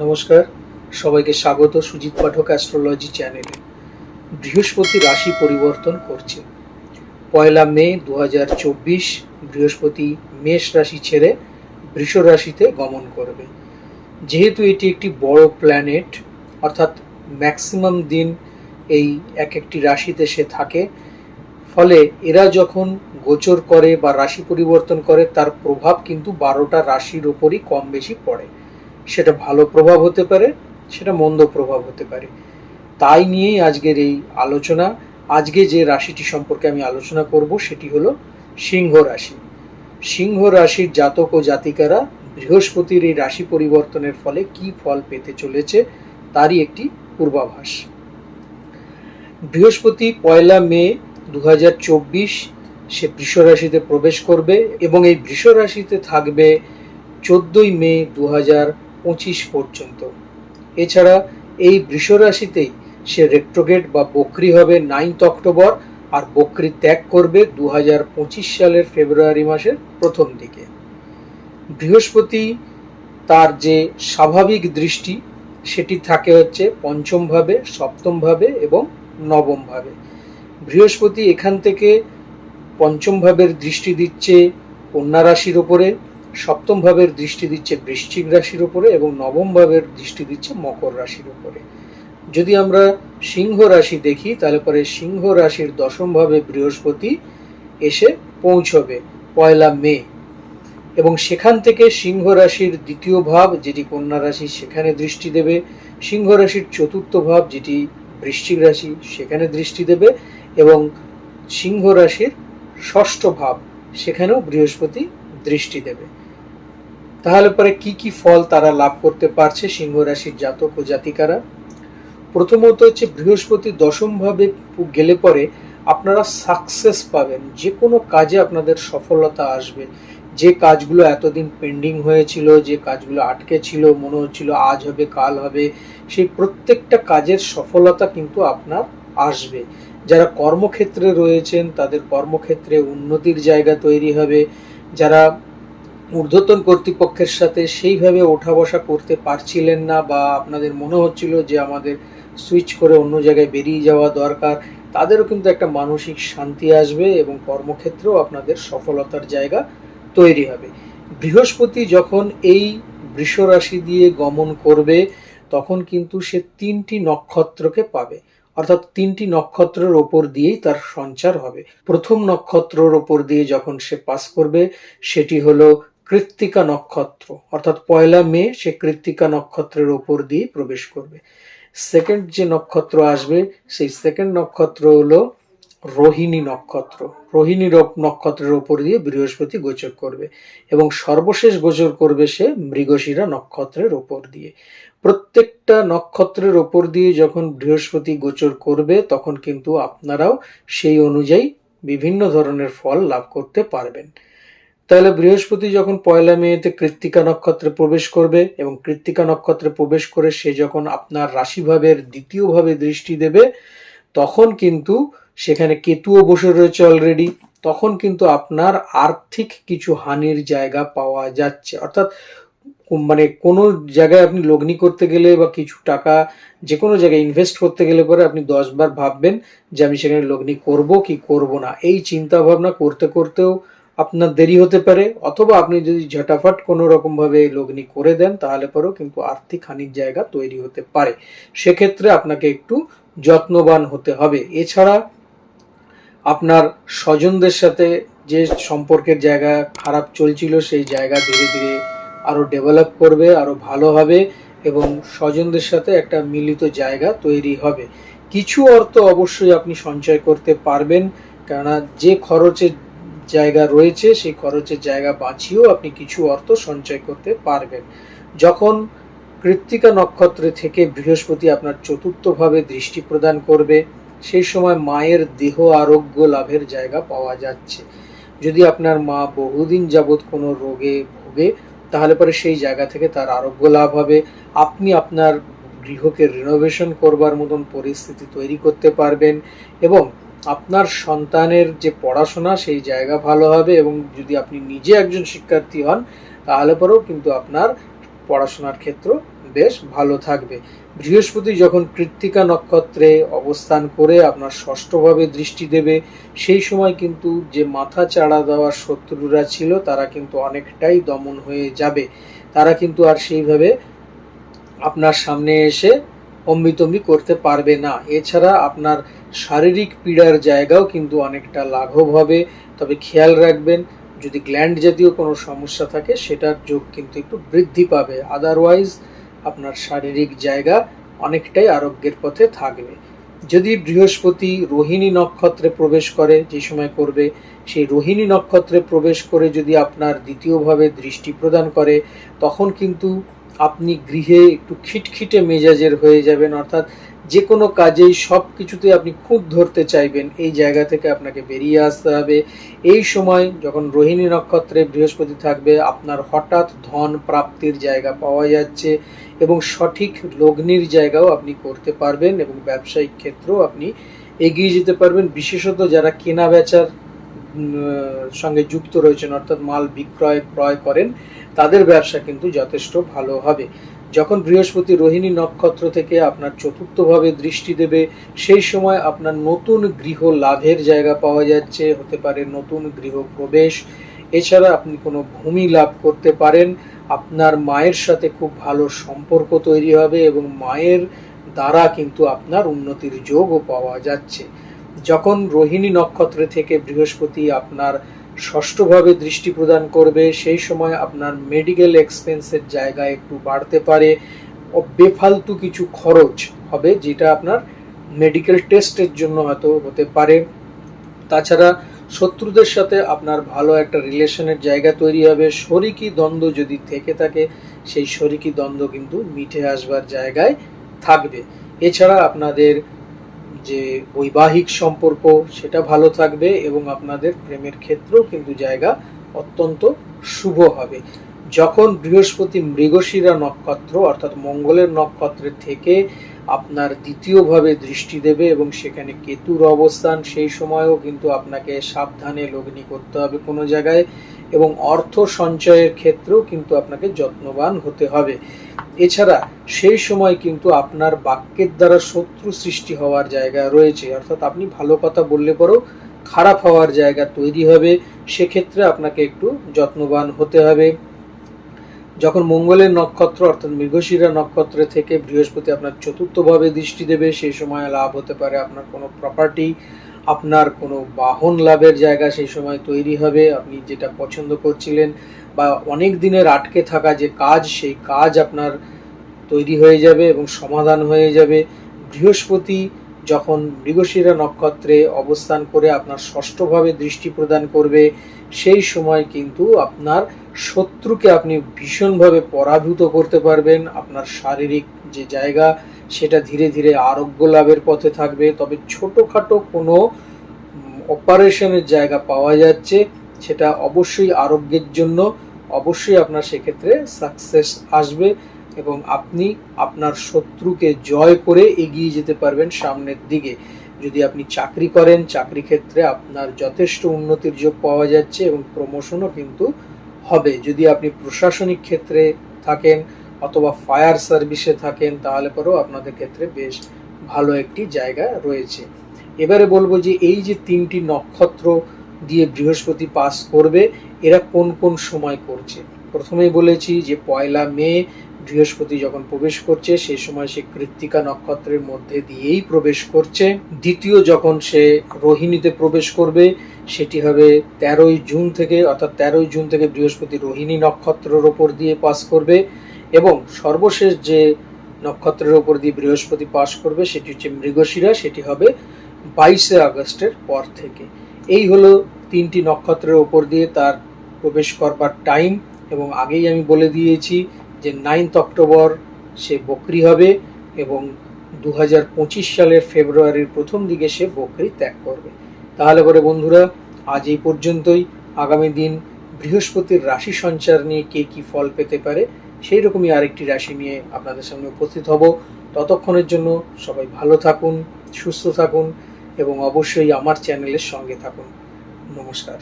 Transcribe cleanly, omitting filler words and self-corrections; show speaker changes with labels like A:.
A: নমস্কার, সবাইকে স্বাগত সুজিত পাঠক অ্যাস্ট্রোলজি চ্যানেলে। বৃহস্পতি রাশি পরিবর্তন করছে। 1 মে 2024 বৃহস্পতি মেষ রাশি ছেড়ে বৃষ রাশিতে গমন করবে। যেহেতু এটি একটি বড় প্ল্যানেট, অর্থাৎ ম্যাক্সিমাম দিন এই এক একটি রাশিতে সে থাকে, ফলে এরা যখন গোচর করে বা রাশি পরিবর্তন করে তার প্রভাব কিন্তু 12টা রাশির ওপরই কম বেশি পড়ে। সেটা ভালো প্রভাব হতে পারে, সেটা মন্দ প্রভাব হতে পারে। তাই নিয়েই আজকের এই আলোচনা। আজকে যে রাশিটি সম্পর্কে আমি আলোচনা করব সেটি হলো সিংহ রাশি। সিংহ রাশির জাতক ও জাতিকারা বৃহস্পতির এই রাশি পরিবর্তনের ফলে কি ফল পেতে চলেছে তারই একটি পূর্বাভাস। বৃহস্পতি 1 মে 2024 সে বৃষ রাশিতে প্রবেশ করবে এবং এই বৃষ রাশিতে থাকবে 14 মে 2025 পর্যন্ত। এছাড়া এই বৃষ রাশিতেই সে রেট্রোগেট বা বক্রি হবে 9 অক্টোবর, আর বক্রি ত্যাগ করবে 2025 সালের ফেব্রুয়ারি মাসের প্রথম দিকে। বৃহস্পতি তার যে স্বাভাবিক দৃষ্টি সেটি থাকে হচ্ছে পঞ্চম ভাবে, সপ্তম ভাবে এবং নবম ভাবে। বৃহস্পতি এখান থেকে পঞ্চম ভাবের দৃষ্টি দিচ্ছে কন্যা রাশির ওপরে, সপ্তম ভাবের দৃষ্টি দিচ্ছে বৃশ্চিক রাশির উপরে এবং নবম ভাবের দৃষ্টি দিচ্ছে মকর রাশির উপরে। যদি আমরা সিংহ রাশি দেখি তাহলে পরে সিংহ রাশির দশম ভাবে বৃহস্পতি এসে পৌঁছবে 1 মে, এবং সেখান থেকে সিংহ রাশির দ্বিতীয় ভাব যেটি কন্যা রাশি সেখানে দৃষ্টি দেবে, সিংহ রাশির চতুর্থ ভাব যেটি বৃশ্চিক রাশি সেখানে দৃষ্টি দেবে, এবং সিংহ রাশির ষষ্ঠ ভাব সেখানেও বৃহস্পতি দৃষ্টি দেবে। তাহলে পরে কি কি ফল তারা লাভ করতে পারছে সিংহ রাশির জাতক ও জাতিকারা? প্রথমত হচ্ছে বৃহস্পতি দশম ভাবে গেলে পরে আপনারা সাকসেস পাবেন, যে কোনো কাজে আপনাদের সফলতা আসবে। যে কাজগুলো এতদিন পেন্ডিং হয়েছিল, যে কাজগুলো আটকে ছিল, মনে হচ্ছিল আজ হবে কাল হবে, সেই প্রত্যেকটা কাজের সফলতা কিন্তু আপনার আসবে। যারা কর্মক্ষেত্রে রয়েছেন তাদের কর্মক্ষেত্রে উন্নতির জায়গা তৈরি হবে। যারা ঊর্ধ্বতন কর্তৃপক্ষের সাথে সেইভাবে ওঠা বসা করতে পারছিলেন না বা আপনাদের মনে হচ্ছিল যে আমাদের সুইচ করে অন্য জায়গায় বেরিয়ে যাওয়া দরকার, তাদেরও কিন্তু একটা মানসিক শান্তি আসবে এবং কর্মক্ষেত্রেও আপনাদের সফলতার জায়গা তৈরি হবে। বৃহস্পতি যখন এই বৃষ রাশি দিয়ে গমন করবে তখন কিন্তু সে 3টি নক্ষত্রকে পাবে, অর্থাৎ 3টি নক্ষত্রের ওপর দিয়েই তার সঞ্চার হবে। প্রথম নক্ষত্রের ওপর দিয়ে যখন সে পাস করবে সেটি হলো কৃত্তিকা নক্ষত্র, অর্থাৎ 1 মে সে কৃত্তিকা নক্ষত্রের ওপর দিয়ে প্রবেশ করবে। সেকেন্ড যে নক্ষত্র আসবে সেই সেকেন্ড নক্ষত্র হলো রোহিণী নক্ষত্র। রোহিণী নক্ষত্রের ওপর দিয়ে বৃহস্পতি গোচর করবে এবং সর্বশেষ গোচর করবে সে মৃগশিরা নক্ষত্রের ওপর দিয়ে। প্রত্যেকটা নক্ষত্রের ওপর দিয়ে যখন বৃহস্পতি গোচর করবে তখন কিন্তু আপনারাও সেই অনুযায়ী বিভিন্ন ধরনের ফল লাভ করতে পারবেন। তাহলে বৃহস্পতি যখন 1 মেতে কৃত্তিকা নক্ষত্রে প্রবেশ করবে এবং কৃত্তিকা নক্ষত্রে প্রবেশ করে সে যখন আপনার রাশিভাবের দ্বিতীয় ভাবে দৃষ্টি দেবে তখন কিন্তু সেখানে কেতুও বসে রয়েছে অলরেডি, তখন কিন্তু আপনার আর্থিক কিছু হানির জায়গা পাওয়া যাচ্ছে। অর্থাৎ মানে কোনো জায়গায় আপনি লগ্নি করতে গেলে বা কিছু টাকা যে কোনো জায়গায় ইনভেস্ট করতে গেলে পরে আপনি 10 বার ভাববেন যে আমি সেখানে লগ্নি করব কি করব না। এই চিন্তা ভাবনা করতে করতেও আপনার দেরি হতে পারে, অথবা আপনি যদি ঝটাফট কোনো রকম ভাবে লগ্নি করে দেন তাহলে পরেও কিন্তু আর্থিক হানির জায়গা তৈরি হতে পারে। সেক্ষেত্রে আপনাকে একটু যত্নবান হতে হবে। এছাড়া আপনার স্বজনদের সাথে যে সম্পর্কের জায়গা খারাপ চলছিল সেই জায়গা ধীরে ধীরে আরো ডেভেলপ করবে, আরো ভালো হবে এবং স্বজনদের সাথে একটা মিলিত জায়গা তৈরি হবে। কিছু অর্থ অবশ্যই আপনি সঞ্চয় করতে পারবেন, কেননা যে খরচের জায়গা রয়েছে সেই খরচের জায়গা বাঁচিয়েও আপনি কিছু অর্থ সঞ্চয় করতে পারবেন। যখন কৃত্তিকা নক্ষত্রে থেকে বৃহস্পতি আপনার চতুর্থ ভাবে দৃষ্টি প্রদান করবে সেই সময় মায়ের দেহ আরোগ্য লাভের জায়গা পাওয়া যাচ্ছে। যদি আপনার মা বহুদিন যাবৎ কোনো রোগে ভোগে তাহলে পরে সেই জায়গা থেকে তার আরোগ্য লাভ হবে। আপনি আপনার গৃহকে রিনোভেশন করবার মতন পরিস্থিতি তৈরি করতে পারবেন এবং আপনার সন্তানের যে পড়াশোনা সেই জায়গা ভালো হবে। এবং যদি আপনি নিজে একজন শিক্ষার্থী হন তাহলে পরেও কিন্তু আপনার পড়াশোনার ক্ষেত্র বেশ ভালো থাকবে। বৃহস্পতি যখন কৃত্তিকা নক্ষত্রে অবস্থান করে আপনার ষষ্ঠভাবে দৃষ্টি দেবে, সেই সময় কিন্তু যে মাথা চাড়া দেওয়ার শত্রুরা ছিল তারা কিন্তু অনেকটাই দমন হয়ে যাবে। তারা কিন্তু আর সেইভাবে আপনার সামনে এসে অম্বিতম্বি করতে পারবে না। এছাড়া আপনার শারীরিক পীড়ার জায়গাও কিন্তু অনেকটা লাঘব হবে। তবে খেয়াল রাখবেন, যদি গ্ল্যান্ড জাতীয় কোনো সমস্যা থাকে সেটার যোগ কিন্তু একটু বৃদ্ধি পাবে। আদারওয়াইজ আপনার শারীরিক জায়গা অনেকটাই আরোগ্যের পথে থাকবে। যদি বৃহস্পতি রোহিণী নক্ষত্রে প্রবেশ করে, যে সময় করবে, সেই রোহিণী নক্ষত্রে প্রবেশ করে যদি আপনার দ্বিতীয়ভাবে দৃষ্টি প্রদান করে, তখন কিন্তু আপনি গৃহে একটু খিটখিটে মেজাজের হয়ে যাবেন। অর্থাৎ যে কোনো কাজেই সব কিছুতে আপনি খুঁত ধরতে চাইবেন, এই জায়গা থেকে আপনাকে বেরিয়ে আসতে হবে। এই সময় যখন রোহিণী নক্ষত্রে বৃহস্পতি থাকবে, আপনার হঠাৎ ধন প্রাপ্তির জায়গা পাওয়া যাচ্ছে এবং সঠিক লগ্নির জায়গাও আপনি করতে পারবেন এবং ব্যবসায়িক ক্ষেত্রেও আপনি এগিয়ে যেতে পারবেন। বিশেষত যারা কেনা বেচার সঙ্গে যুক্ত রয়েছেন, অর্থাৎ মাল বিক্রয় ক্রয় করেন, তাদের ব্যবসা কিন্তু যথেষ্ট ভালো হবে। যখন বৃহস্পতি রোহিণী নক্ষত্র থেকে আপনার চতুর্থভাবে দৃষ্টি দেবে, সেই সময় আপনার নতুন গৃহ লাভের জায়গা পাওয়া যাচ্ছে, হতে পারে নতুন গৃহ প্রবেশ। এছাড়া আপনি কোনো ভূমি লাভ করতে পারেন। আপনার মায়ের সাথে খুব ভালো সম্পর্ক তৈরি হবে এবং মায়ের দ্বারা কিন্তু আপনার উন্নতির যোগও পাওয়া যাচ্ছে। যখন রোহিণী নক্ষত্র থেকে বৃহস্পতি আপনার ষষ্ঠভাবে দৃষ্টি প্রদান করবে, সেই সময় আপনার মেডিকেল এক্সপেন্সের জায়গা একটু বাড়তে পারে। বেফালতু কিছু খরচ হবে, যেটা আপনার মেডিকেল টেস্টের জন্য হয়তো হতে পারে। তাছাড়া শত্রুদের সাথে আপনার ভালো একটা রিলেশনের জায়গা তৈরি হবে। শরিকি দ্বন্দ্ব যদি থেকে থাকে, সেই শরিকি দ্বন্দ্ব কিন্তু মিটে আসবার জায়গায় থাকবে। এছাড়া আপনাদের যে বৈবাহিক সম্পর্ক সেটা ভালো থাকবে এবং আপনাদের প্রেমের ক্ষেত্রেও কিন্তু জায়গা অত্যন্ত শুভ হবে। যখন বৃহস্পতি মৃগশিরা নক্ষত্র অর্থাৎ মঙ্গলের নক্ষত্রের থেকে আপনার দ্বিতীয়ভাবে দৃষ্টি দেবে এবং সেখানে কেতুর অবস্থান, সেই সময়ও কিন্তু আপনাকে সাবধানে লগ্নি করতে হবে কোনো জায়গায় এবং অর্থ সঞ্চয়ের ক্ষেত্রেও কিন্তু আপনাকে যত্নবান হতে হবে। এছাড়া সেই সময় কিন্তু আপনার বাক্যের দ্বারা শত্রু সৃষ্টি হওয়ার জায়গা রয়েছে, অর্থাৎ আপনি ভালো কথা বললে পরেও খারাপ হওয়ার জায়গা তৈরি হবে। সেক্ষেত্রে আপনাকে একটু যত্নবান হতে হবে। যখন মঙ্গলের নক্ষত্র অর্থাৎ মৃগশিরা নক্ষত্র থেকে বৃহস্পতি আপনার চতুর্থভাবে দৃষ্টি দেবে, সেই সময় লাভ হতে পারে আপনার কোনো প্রপার্টি, আপনার কোনো বাহন লাভের জায়গা সেই সময় তৈরি হবে। আপনি যেটা পছন্দ করছিলেন বা অনেক দিনের আটকে থাকা যে কাজ, সেই কাজ আপনার তৈরি হয়ে যাবে এবং সমাধান হয়ে যাবে। বৃহস্পতি যখন মৃগশিরা নক্ষত্রে অবস্থান করে আপনার ষষ্ঠভাবে দৃষ্টি প্রদান করবে, সেই সময় কিন্তু আপনার শত্রুকে আপনি ভীষণভাবে পরাভূত করতে পারবেন। আপনার শারীরিক যে জায়গা সেটা ধীরে ধীরে আরোগ্য লাভের পথে থাকবে। তবে ছোটোখাটো কোনো অপারেশনের জায়গা পাওয়া যাচ্ছে, সেটা অবশ্যই আরোগ্যের জন্য, অবশ্যই আপনার সেক্ষেত্রে সাকসেস আসবে এবং আপনি আপনার শত্রুকে জয় করে এগিয়ে যেতে পারবেন সামনের দিকে। যদি আপনি চাকরি করেন, চাকরি ক্ষেত্রে আপনার যথেষ্ট উন্নতির যোগ পাওয়া যাচ্ছে এবং প্রমোশনও কিন্তু হবে। যদি আপনি প্রশাসনিক ক্ষেত্রে থাকেন অথবা ফায়ার সার্ভিসে থাকেন, তাহলে পরেও আপনাদের ক্ষেত্রে বেশ ভালো একটি জায়গা রয়েছে। এবারে বলবো যে এই যে তিনটি নক্ষত্র দিয়ে বৃহস্পতি পাস করবে, এরা কোন কোন সময় করছে। প্রথমেই বলেছি যে 1 মে বৃহস্পতি যখন প্রবেশ করছে, সেই সময় সে কৃত্তিকা নক্ষত্রের মধ্যে দিয়েই প্রবেশ করছে। দ্বিতীয় যখন সে রোহিণীতে প্রবেশ করবে, সেটি হবে 13 জুন থেকে, অর্থাৎ 13 জুন থেকে বৃহস্পতি রোহিণী নক্ষত্রের ওপর দিয়ে পাস করবে এবং সর্বশেষ যে নক্ষত্রের ওপর দিয়ে বৃহস্পতি পাস করবে সেটি হচ্ছে মৃগশিরা, সেটি হবে 22 আগস্টের পর থেকে। এই হলো তিনটি নক্ষত্রের ওপর দিয়ে তার প্রবেশ করবার টাইম এবং আগেই আমি বলে দিয়েছি যে 9 অক্টোবর সে বকরি হবে এবং 2025 সালের ফেব্রুয়ারির প্রথম দিকে সে বকরি ত্যাগ করবে। তাহলে করে বন্ধুরা, আজ এই পর্যন্তই। আগামী দিন বৃহস্পতির রাশি সঞ্চার নিয়ে কে কি ফল পেতে পারে, সেই রকমই আরেকটি রাশি নিয়ে আপনাদের সামনে উপস্থিত হব। ততক্ষণের জন্য সবাই ভালো থাকুন, সুস্থ থাকুন এবং অবশ্যই আমার চ্যানেলের সঙ্গে থাকুন। নমস্কার।